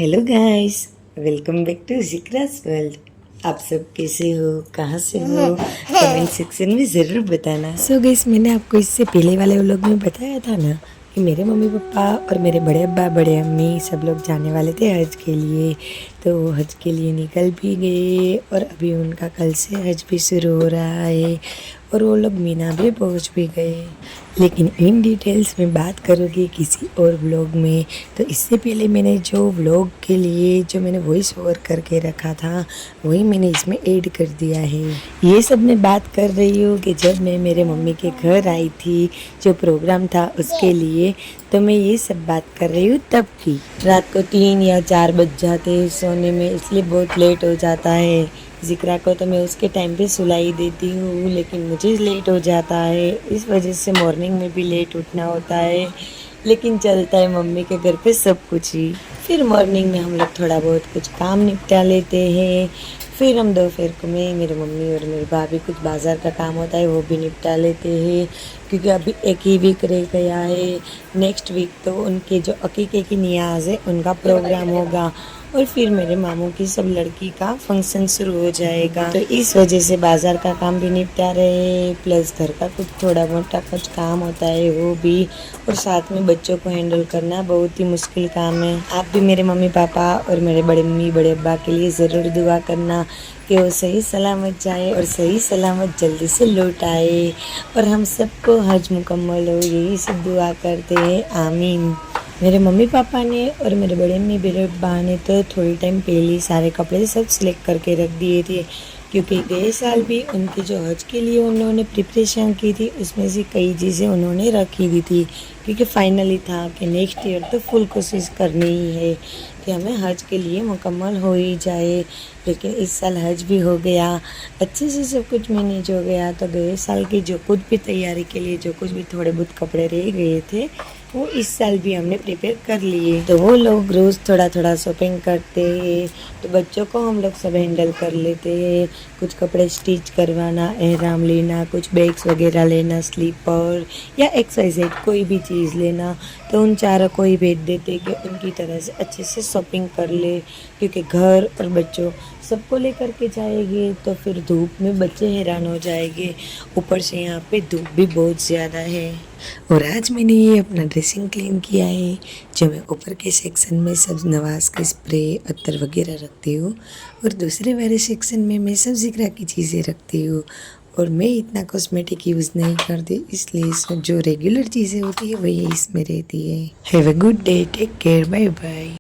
Hello guys, welcome back to जिक्रास world. आप सब कैसे हो, कहाँ से हो, कमेंट सेक्शन में ज़रूर बताना। सो गाइस, मैंने आपको इससे पहले वाले व्लॉग में बताया था ना कि मेरे मम्मी पापा और मेरे बड़े अब्बा बड़े अम्मी सब लोग जाने वाले थे हज के लिए। तो वो हज के लिए निकल भी गए और अभी उनका कल से हज भी शुरू हो रहा है और वो लोग मीना भी पहुंच भी गए। लेकिन इन डिटेल्स में बात करूँगी किसी और व्लॉग में। तो इससे पहले मैंने जो व्लॉग के लिए जो मैंने वॉइस ओवर करके रखा था वही मैंने इसमें ऐड कर दिया है। ये सब मैं बात कर रही हूँ कि जब मैं मेरे मम्मी के घर आई थी जो प्रोग्राम था उसके लिए, तो मैं ये सब बात कर रही हूँ तब की। रात को 3 या 4 बज जाते हैं सोने में, इसलिए बहुत लेट हो जाता है। जिक्रा को तो मैं उसके टाइम पे सुलाई देती हूँ, लेकिन मुझे लेट हो जाता है, इस वजह से मॉर्निंग में भी लेट उठना होता है। लेकिन चलता है मम्मी के घर पे सब कुछ ही। फिर मॉर्निंग में हम लोग थोड़ा बहुत कुछ काम निपटा लेते हैं। फिर हम दोपहर को में मेरी मम्मी और मेरी भाभी कुछ बाज़ार का काम होता है वो भी निपटा लेते हैं, क्योंकि अभी एक ही वीक रह गया है। नेक्स्ट वीक तो उनके जो अकीके की नियाज़ है उनका प्रोग्राम होगा और फिर मेरे मामू की सब लड़की का फंक्शन शुरू हो जाएगा। तो इस वजह से बाज़ार का काम भी निपटा रहे, प्लस घर का कुछ थोड़ा मोटा कुछ काम होता है वो भी, और साथ में बच्चों को हैंडल करना बहुत ही मुश्किल काम है। आप भी मेरे मम्मी पापा और मेरे बड़े मम्मी बड़े अब्बा के लिए ज़रूर दुआ करना कि वो सही सलामत जाए और सही सलामत जल्दी से लौट आए और हम सबको हज मुकम्मल हो, यही सब दुआ करते हैं, आमीन। मेरे मम्मी पापा ने और मेरे बड़े मम्मी बड़े अब्बा ने तो थोड़ी टाइम पहले ही सारे कपड़े सब सिलेक्ट करके रख दिए थे, क्योंकि गए साल भी उनके जो हज के लिए उन्होंने प्रिपरेशन की थी उसमें से कई चीज़ें उन्होंने रखी दी थी, क्योंकि फाइनली था कि नेक्स्ट ईयर तो फुल कोशिश करनी ही है कि हमें हज के लिए मुकम्मल हो ही जाए। लेकिन इस साल हज भी हो गया, अच्छे से सब कुछ मैनेज हो गया। तो गए साल की जो कुछ भी तैयारी के लिए जो कुछ भी थोड़े बहुत कपड़े रह गए थे वो इस साल भी हमने प्रिपेयर कर लिए। तो वो लोग रोज़ थोड़ा थोड़ा शॉपिंग करते हैं, तो बच्चों को हम लोग सब हैंडल कर लेते हैं। कुछ कपड़े स्टिच करवाना, एहराम लेना, कुछ बैग्स वगैरह लेना, स्लीपर या एक्सरसाइज कोई भी चीज़ लेना, तो उन चारों को ही भेज देते कि उनकी तरह से अच्छे से शॉपिंग कर ले, क्योंकि घर और बच्चों सबको लेकर के जाएंगे तो फिर धूप में बच्चे हैरान हो जाएंगे। ऊपर से यहाँ पे धूप भी बहुत ज़्यादा है। और आज मैंने ये अपना ड्रेसिंग क्लीन किया है, जो मैं ऊपर के सेक्शन में सब नवाज के स्प्रे अत्तर वगैरह रखती हूँ और दूसरे वाले सेक्शन में मैं सब जिक्रा की चीज़ें रखती हूँ। और मैं इतना कॉस्मेटिक यूज़ नहीं करती, इसलिए इसमें जो रेगुलर चीज़ें होती है वही इसमें रहती है। Have a good day, take care, bye bye.